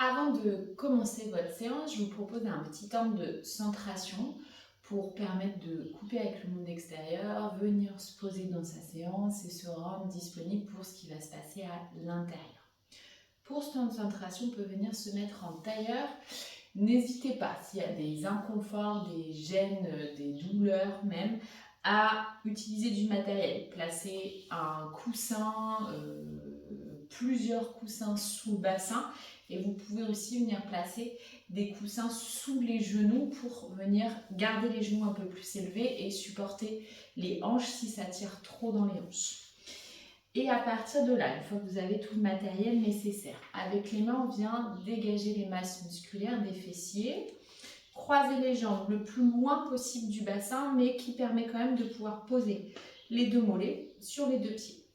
Avant de commencer votre séance, je vous propose un petit temps de centration pour permettre de couper avec le monde extérieur, venir se poser dans sa séance et se rendre disponible pour ce qui va se passer à l'intérieur. Pour ce temps de centration, on peut venir se mettre en tailleur. N'hésitez pas, s'il y a des inconforts, des gênes, des douleurs même, à utiliser du matériel. Placer un coussin, plusieurs coussins sous le bassin, et vous pouvez aussi venir placer des coussins sous les genoux pour venir garder les genoux un peu plus élevés et supporter les hanches si ça tire trop dans les hanches. Et à partir de là, une fois que vous avez tout le matériel nécessaire, avec les mains, on vient dégager les masses musculaires des fessiers, croiser les jambes le plus loin possible du bassin, mais qui permet quand même de pouvoir poser les deux mollets sur les deux pieds.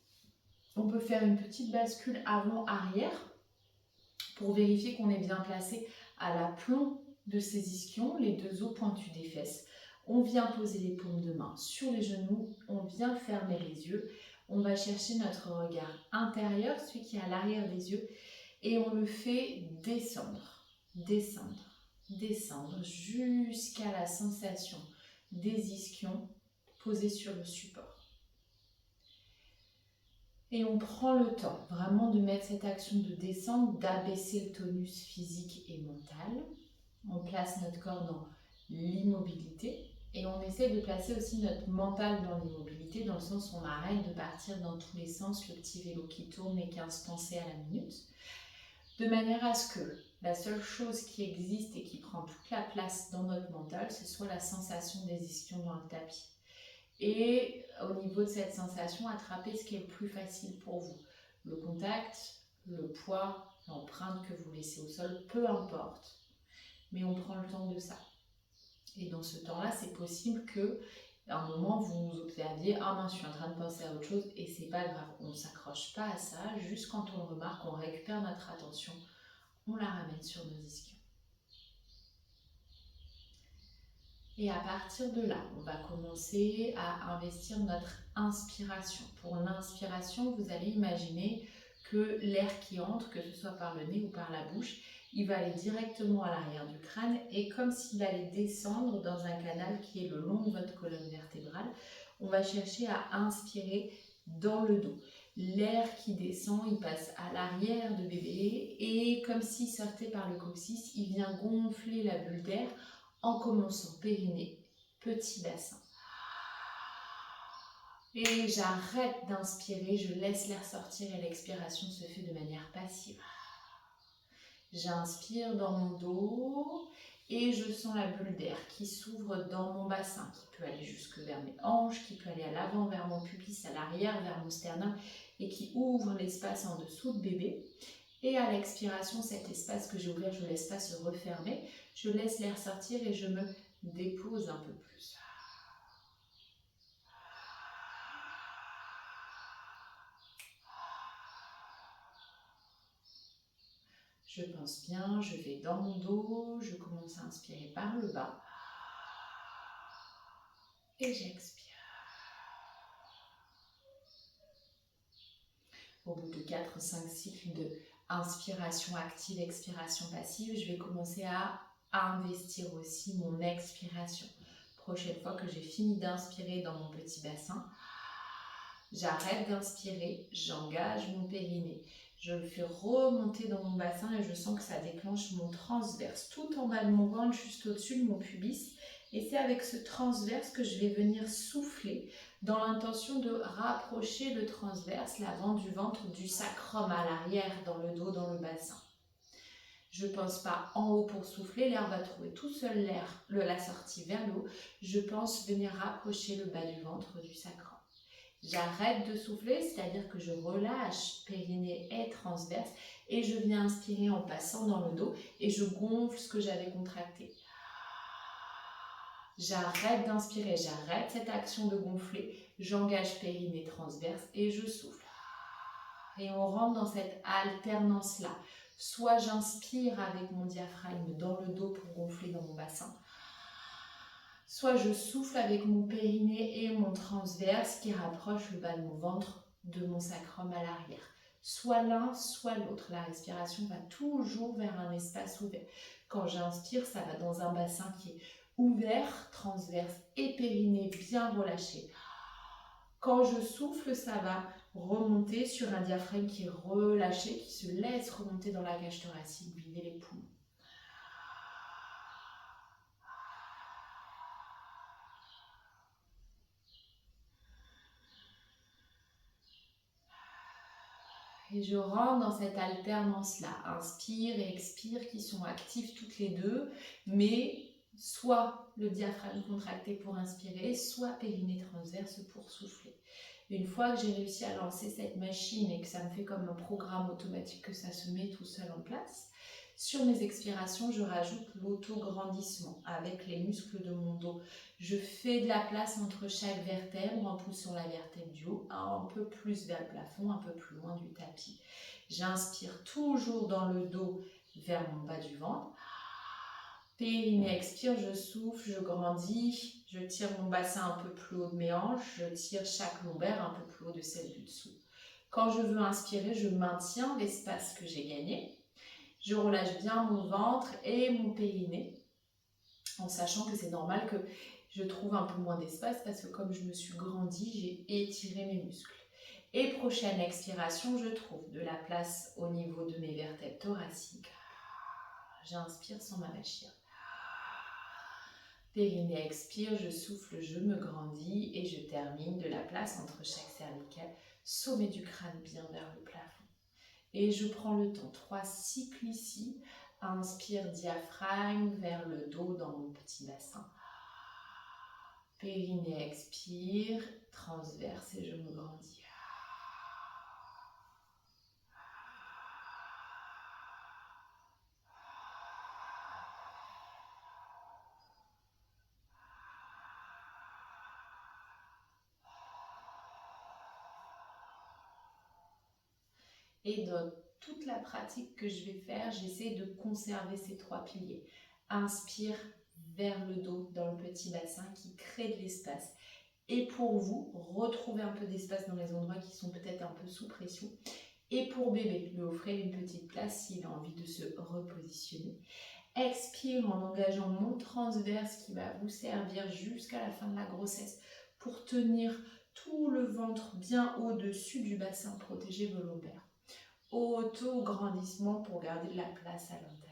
On peut faire une petite bascule avant-arrière pour vérifier qu'on est bien placé à l'aplomb de ses ischions, les deux os pointus des fesses. On vient poser les paumes de main sur les genoux, on vient fermer les yeux. On va chercher notre regard intérieur, celui qui est à l'arrière des yeux, et on le fait descendre, descendre, descendre, jusqu'à la sensation des ischions posés sur le support. Et on prend le temps vraiment de mettre cette action de descente, d'abaisser le tonus physique et mental. On place notre corps dans l'immobilité. Et on essaie de placer aussi notre mental dans l'immobilité, dans le sens où on arrête de partir dans tous les sens, le petit vélo qui tourne, les 15 pensées à la minute, de manière à ce que la seule chose qui existe et qui prend toute la place dans notre mental, ce soit la sensation des ischions dans le tapis. Et au niveau de cette sensation, attrapez ce qui est le plus facile pour vous. Le contact, le poids, l'empreinte que vous laissez au sol, peu importe, mais on prend le temps de ça. Et dans ce temps-là, c'est possible que à un moment, vous vous observiez « Ah mince, je suis en train de penser à autre chose » et c'est pas grave. On ne s'accroche pas à ça, juste quand on le remarque, on récupère notre attention, on la ramène sur nos ischions. Et à partir de là, on va commencer à investir notre inspiration. Pour l'inspiration, vous allez imaginer que l'air qui entre, que ce soit par le nez ou par la bouche, il va aller directement à l'arrière du crâne et comme s'il allait descendre dans un canal qui est le long de votre colonne vertébrale, on va chercher à inspirer dans le dos. L'air qui descend, il passe à l'arrière de bébé et comme s'il sortait par le coccyx, il vient gonfler la bulle d'air en commençant périnée, petit bassin. Et j'arrête d'inspirer, je laisse l'air sortir et l'expiration se fait de manière passive. J'inspire dans mon dos et je sens la bulle d'air qui s'ouvre dans mon bassin, qui peut aller jusque vers mes hanches, qui peut aller à l'avant vers mon pubis, à l'arrière vers mon sternum et qui ouvre l'espace en dessous de bébé. Et à l'expiration, cet espace que j'ai ouvert, je ne laisse pas se refermer. Je laisse l'air sortir et je me dépose un peu plus. Je pense bien, je vais dans mon dos, je commence à inspirer par le bas. Et j'expire. Au bout de 4-5 cycles de inspiration active, expiration passive, je vais commencer à investir aussi mon expiration. Prochaine fois que j'ai fini d'inspirer dans mon petit bassin, j'arrête d'inspirer, j'engage mon périnée. Je le fais remonter dans mon bassin et je sens que ça déclenche mon transverse tout en bas de mon ventre, juste au-dessus de mon pubis. Et c'est avec ce transverse que je vais venir souffler dans l'intention de rapprocher le transverse, l'avant du ventre, du sacrum à l'arrière, dans le dos, dans le bassin. Je ne pense pas en haut pour souffler, l'air va trouver tout seul la sortie vers le haut. Je pense venir rapprocher le bas du ventre du sacrum. J'arrête de souffler, c'est-à-dire que je relâche périnée et transverse et je viens inspirer en passant dans le dos et je gonfle ce que j'avais contracté. J'arrête d'inspirer, j'arrête cette action de gonfler, j'engage périnée transverse et je souffle. Et on rentre dans cette alternance-là. Soit j'inspire avec mon diaphragme dans le dos pour gonfler dans mon bassin, soit je souffle avec mon périnée et mon transverse qui rapproche le bas de mon ventre de mon sacrum à l'arrière. soit l'un, soit l'autre. La respiration va toujours vers un espace ouvert. Quand j'inspire, ça va dans un bassin qui est ouvert, transverse et périnée bien relâché. Quand je souffle, ça va remonter sur un diaphragme qui est relâché, qui se laisse remonter dans la cage thoracique, vider les poumons. Et je rentre dans cette alternance-là. Inspire et expire qui sont actifs toutes les deux, mais soit le diaphragme contracté pour inspirer, soit périnée transverse pour souffler. Une fois que j'ai réussi à lancer cette machine et que ça me fait comme un programme automatique, que ça se met tout seul en place, sur mes expirations, je rajoute l'autograndissement avec les muscles de mon dos. Je fais de la place entre chaque vertèbre en poussant la vertèbre du haut un peu plus vers le plafond, un peu plus loin du tapis. J'inspire toujours dans le dos vers mon bas du ventre. Périnée, expire, je souffle, je grandis, je tire mon bassin un peu plus haut de mes hanches, je tire chaque lombaire un peu plus haut de celle du dessous. Quand je veux inspirer, je maintiens l'espace que j'ai gagné. Je relâche bien mon ventre et mon périnée, en sachant que c'est normal que je trouve un peu moins d'espace parce que comme je me suis grandi, j'ai étiré mes muscles. Et prochaine expiration, je trouve de la place au niveau de mes vertèbres thoraciques. J'inspire sans m'avachir. Périnée, expire, je souffle, je me grandis et je termine de la place entre chaque cervicale, sommet du crâne bien vers le plafond. Et je prends le temps, 3 cycles ici. Inspire, diaphragme vers le dos dans mon petit bassin. Périnée, expire, transverse et je me grandis. Et dans toute la pratique que je vais faire, j'essaie de conserver ces 3 piliers. Inspire vers le dos dans le petit bassin qui crée de l'espace. Et pour vous, retrouvez un peu d'espace dans les endroits qui sont peut-être un peu sous pression. Et pour bébé, lui offrir une petite place s'il a envie de se repositionner. Expire en engageant mon transverse qui va vous servir jusqu'à la fin de la grossesse pour tenir tout le ventre bien au-dessus du bassin protégé vos lombaires. Auto-grandissement pour garder de la place à l'intérieur.